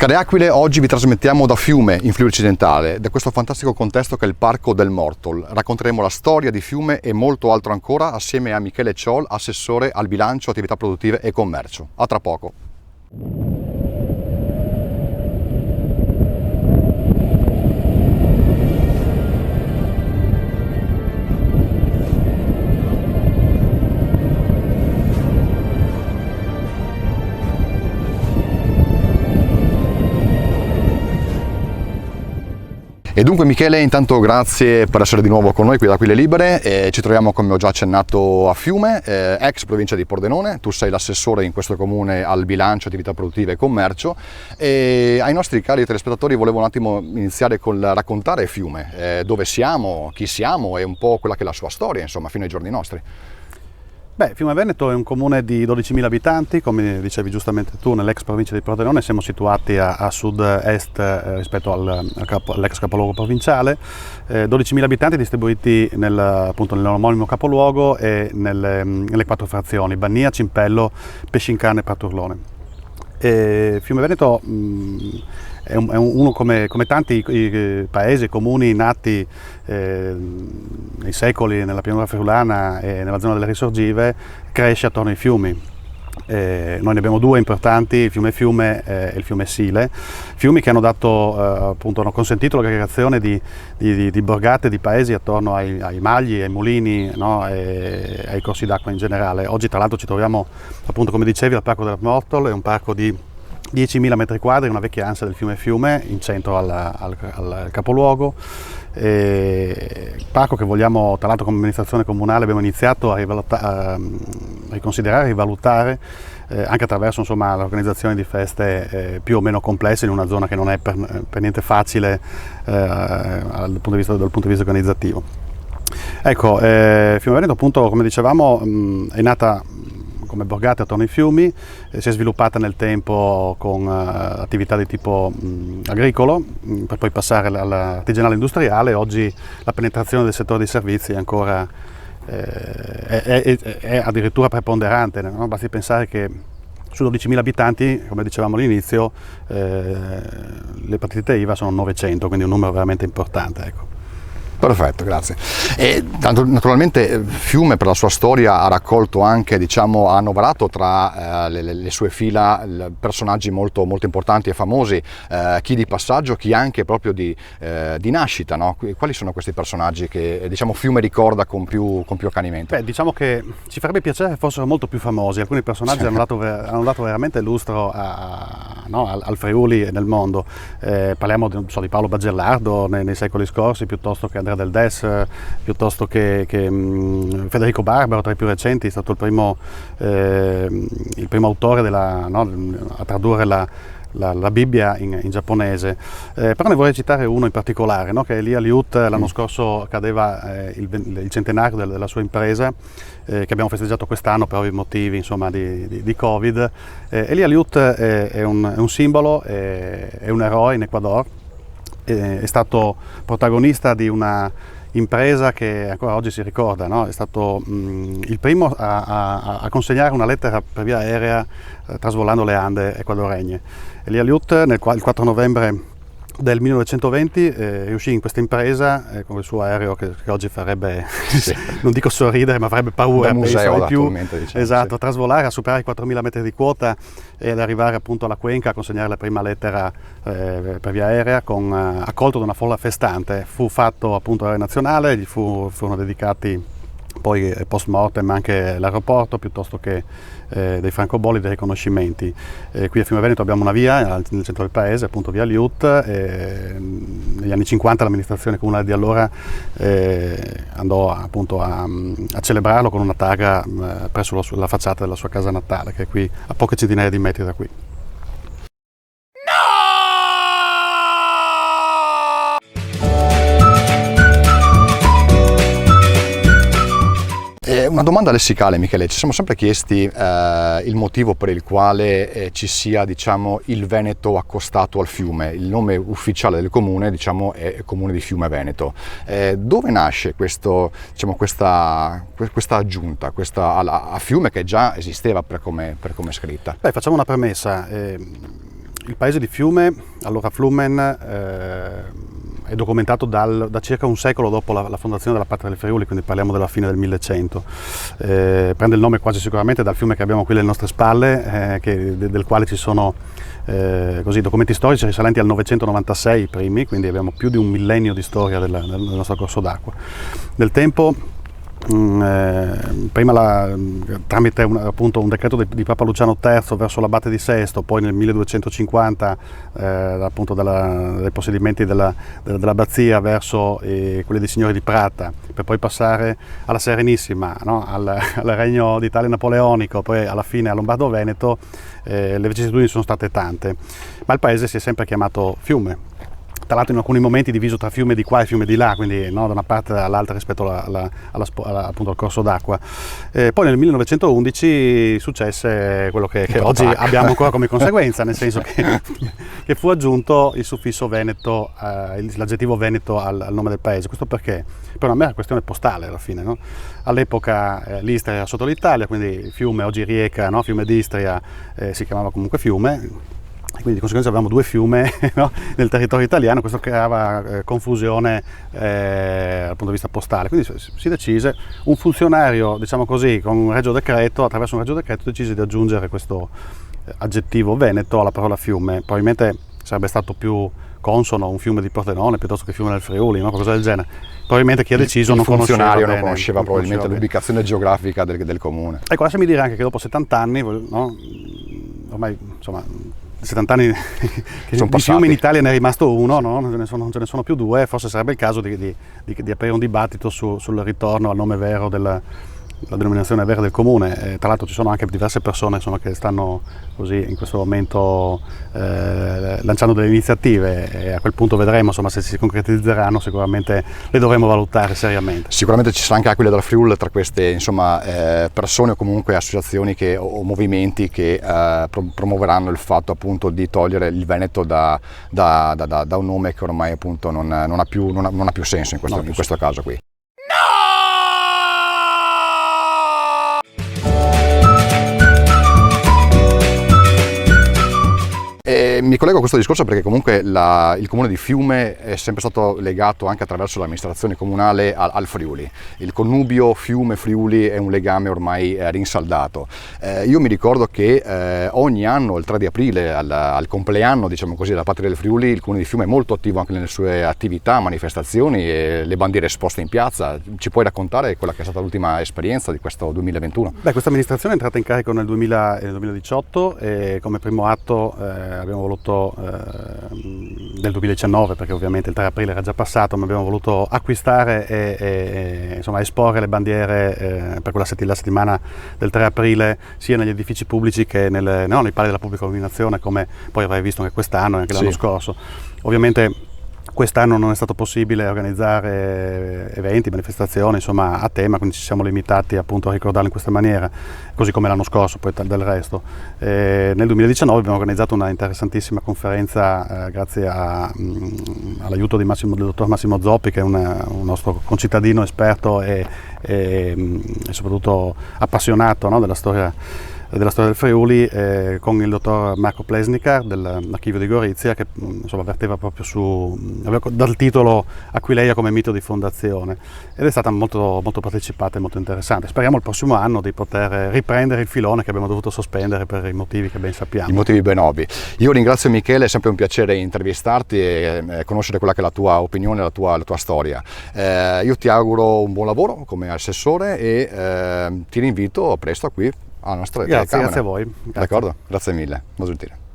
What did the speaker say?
Care Aquile, oggi vi trasmettiamo da Fiume, in Friuli Occidentale, da questo fantastico contesto che è il Parco del Mortol. Racconteremo la storia di Fiume e molto altro ancora assieme a Michele Ciol, assessore al bilancio, attività produttive e commercio. A tra poco. E dunque Michele, intanto grazie per essere di nuovo con noi qui ad Aquile Libere. Ci troviamo, come ho già accennato, a Fiume, ex provincia di Pordenone. Tu sei l'assessore in questo comune al bilancio, attività produttive e commercio. E ai nostri cari telespettatori volevo un attimo iniziare col raccontare Fiume, dove siamo, chi siamo e un po' quella che è la sua storia, insomma, fino ai giorni nostri. Beh, Fiume Veneto è un comune di 12.000 abitanti, come dicevi giustamente tu, nell'ex provincia di Pordenone. Siamo situati a sud-est rispetto all'ex capoluogo provinciale. 12.000 abitanti distribuiti appunto nell'omonimo capoluogo e nelle 4 frazioni: Bannia, Cimpello, Pescincana e Praturlone. Fiume Veneto è uno come tanti paesi e comuni nati nei secoli nella pianura friulana e nella zona delle risorgive, cresce attorno ai fiumi. Noi ne abbiamo 2 importanti, il fiume Fiume e il fiume Sile, fiumi che hanno appunto hanno consentito l'aggregazione di borgate, di paesi attorno ai magli, ai mulini, no? E ai corsi d'acqua in generale. Oggi tra l'altro ci troviamo, appunto come dicevi, al Parco del Mortol. È un parco di 10.000 metri quadri, una vecchia ansa del fiume Fiume, in centro al capoluogo. Parco che vogliamo, tra l'altro come amministrazione comunale, abbiamo iniziato a riconsiderare, rivalutare, anche attraverso l'organizzazione di feste più o meno complesse in una zona che non è per niente facile dal punto di vista organizzativo. Ecco, Fiume Veneto, appunto, come dicevamo, è nata come borgata attorno ai fiumi, si è sviluppata nel tempo con attività di tipo agricolo, per poi passare all'artigianale industriale. Oggi la penetrazione del settore dei servizi è ancora è addirittura preponderante, no? Basti pensare che su 12.000 abitanti, come dicevamo all'inizio, le partite IVA sono 900, quindi un numero veramente importante, ecco. Perfetto, grazie. E naturalmente Fiume, per la sua storia, ha raccolto anche, diciamo, ha annoverato tra le sue fila personaggi molto, molto importanti e famosi, chi di passaggio, chi anche proprio di nascita, no? Quali sono questi personaggi che, diciamo, Fiume ricorda con più accanimento? Beh, diciamo che ci farebbe piacere che fossero molto più famosi. Alcuni personaggi hanno dato veramente lustro al Friuli e nel mondo. Parliamo di Paolo Bagellardo nei secoli scorsi, piuttosto che del Des, piuttosto che Federico Barbaro, tra i più recenti. È stato il primo autore a tradurre la Bibbia in giapponese. Però ne vorrei citare uno in particolare, no? Che è Elia Liut. L'anno scorso cadeva il centenario della sua impresa, che abbiamo festeggiato quest'anno per ovvi motivi, insomma, di Covid. Elia Liut è un simbolo, è un eroe in Ecuador. È stato protagonista di una impresa che ancora oggi si ricorda, no? È stato il primo a consegnare una lettera per via aerea trasvolando le Ande ecuadoregne. Elia Liut, il 4 novembre del 1920 riuscì in questa impresa con il suo aereo che oggi farebbe, sì, non dico sorridere, ma farebbe paura, da museo di più, diciamo, esatto, sì. Trasvolare, a superare i 4.000 metri di quota e ad arrivare appunto alla Cuenca a consegnare la prima lettera per via aerea, accolto da una folla festante. Fu fatto appunto aereo nazionale, gli furono dedicati poi post mortem anche l'aeroporto, piuttosto che dei francobolli, dei riconoscimenti. Qui a Fiume Veneto abbiamo una via nel centro del paese, appunto via Liut. Negli anni 50 l'amministrazione comunale di allora andò appunto a celebrarlo con una targa presso la facciata della sua casa natale, che è qui a poche centinaia di metri da qui. Una domanda lessicale, Michele. Ci siamo sempre chiesti il motivo per il quale ci sia, diciamo, il Veneto accostato al fiume. Il nome ufficiale del comune, diciamo, è Comune di Fiume Veneto. Dove nasce questa aggiunta a fiume che già esisteva per come è scritta? Beh, facciamo una premessa. Il paese di Fiume, allora Flumen, è documentato da circa un secolo dopo la fondazione della Patria del Friuli, quindi parliamo della fine del 1100. Prende il nome quasi sicuramente dal fiume che abbiamo qui alle nostre spalle, del quale ci sono documenti storici risalenti al 996 primi, quindi abbiamo più di un millennio di storia del nostro corso d'acqua. Nel tempo, prima tramite appunto un decreto di Papa Luciano III verso l'abate di Sesto, poi nel 1250 appunto dai possedimenti dell'abbazia verso quelli dei signori di Prata, per poi passare alla Serenissima, no? al regno d'Italia napoleonico, poi alla fine a Lombardo-Veneto, le vicissitudini sono state tante, ma il paese si è sempre chiamato Fiume. Tra l'altro in alcuni momenti diviso tra fiume di qua e fiume di là, quindi no, da una parte all'altra rispetto appunto al corso d'acqua. Poi nel 1911 successe quello che oggi abbiamo ancora come conseguenza, nel senso che fu aggiunto il suffisso Veneto, l'aggettivo Veneto al nome del paese. Questo perché? Per una mera questione postale alla fine. No? All'epoca l'Istria era sotto l'Italia, quindi Fiume, oggi Rieca, no? Fiume d'Istria, si chiamava comunque Fiume. Quindi di conseguenza avevamo due fiume, no? Nel territorio italiano, questo creava confusione dal punto di vista postale. Quindi si decise, un funzionario, diciamo così, con un regio decreto, attraverso un regio decreto decise di aggiungere questo aggettivo Veneto alla parola fiume. Probabilmente sarebbe stato più consono un fiume di Pordenone piuttosto che fiume del Friuli, no? Qualcosa del genere. Probabilmente chi ha deciso non conosceva bene. Non conosceva probabilmente l'ubicazione geografica del comune. Ecco, lasciami dire anche che dopo 70 anni, no? Ormai insomma 70 anni che di fiume in Italia ne è rimasto uno, no? Non ce ne sono più due, forse sarebbe il caso di aprire un dibattito sul ritorno al nome vero la denominazione vera del comune. Tra l'altro ci sono anche diverse persone insomma, che stanno così in questo momento lanciando delle iniziative e a quel punto vedremo insomma, se si concretizzeranno, sicuramente le dovremo valutare seriamente. Sicuramente ci sarà anche Aquila del Friuli tra queste insomma, persone o comunque associazioni o movimenti che promuoveranno il fatto appunto di togliere il Veneto da un nome che ormai appunto non ha più senso in questo caso qui. Mi collego a questo discorso perché comunque il comune di Fiume è sempre stato legato anche attraverso l'amministrazione comunale al Friuli. Il connubio Fiume-Friuli è un legame ormai rinsaldato. Io mi ricordo che ogni anno, il 3 di aprile, al compleanno diciamo così, della Patria del Friuli, il comune di Fiume è molto attivo anche nelle sue attività, manifestazioni e le bandiere esposte in piazza. Ci puoi raccontare quella che è stata l'ultima esperienza di questo 2021? Beh, questa amministrazione è entrata in carico nel 2018 e come primo atto abbiamo voluto del 2019, perché ovviamente il 3 aprile era già passato, ma abbiamo voluto acquistare e insomma, esporre le bandiere per quella settimana del 3 aprile sia negli edifici pubblici che nei pali della pubblica illuminazione, come poi avrai visto anche quest'anno e anche l'anno scorso. Ovviamente quest'anno non è stato possibile organizzare eventi, manifestazioni insomma, a tema, quindi ci siamo limitati appunto a ricordarlo in questa maniera, così come l'anno scorso poi del resto. Nel 2019 abbiamo organizzato una interessantissima conferenza grazie all'aiuto del dottor Massimo Zoppi, che è un nostro concittadino esperto e soprattutto appassionato, no, della storia del Friuli, con il dottor Marco Plesnicar dell'archivio di Gorizia, che insomma, verteva proprio aveva dal titolo Aquileia come mito di fondazione, ed è stata molto, molto partecipata e molto interessante. Speriamo il prossimo anno di poter riprendere il filone che abbiamo dovuto sospendere per i motivi che ben sappiamo. I motivi ben ovvi. Io ringrazio Michele, è sempre un piacere intervistarti e conoscere quella che è la tua opinione, la tua storia. Io ti auguro un buon lavoro come assessore e ti rinvito presto qui alla nostra telecamera. Grazie a voi. D'accordo? Grazie mille, molto gentile.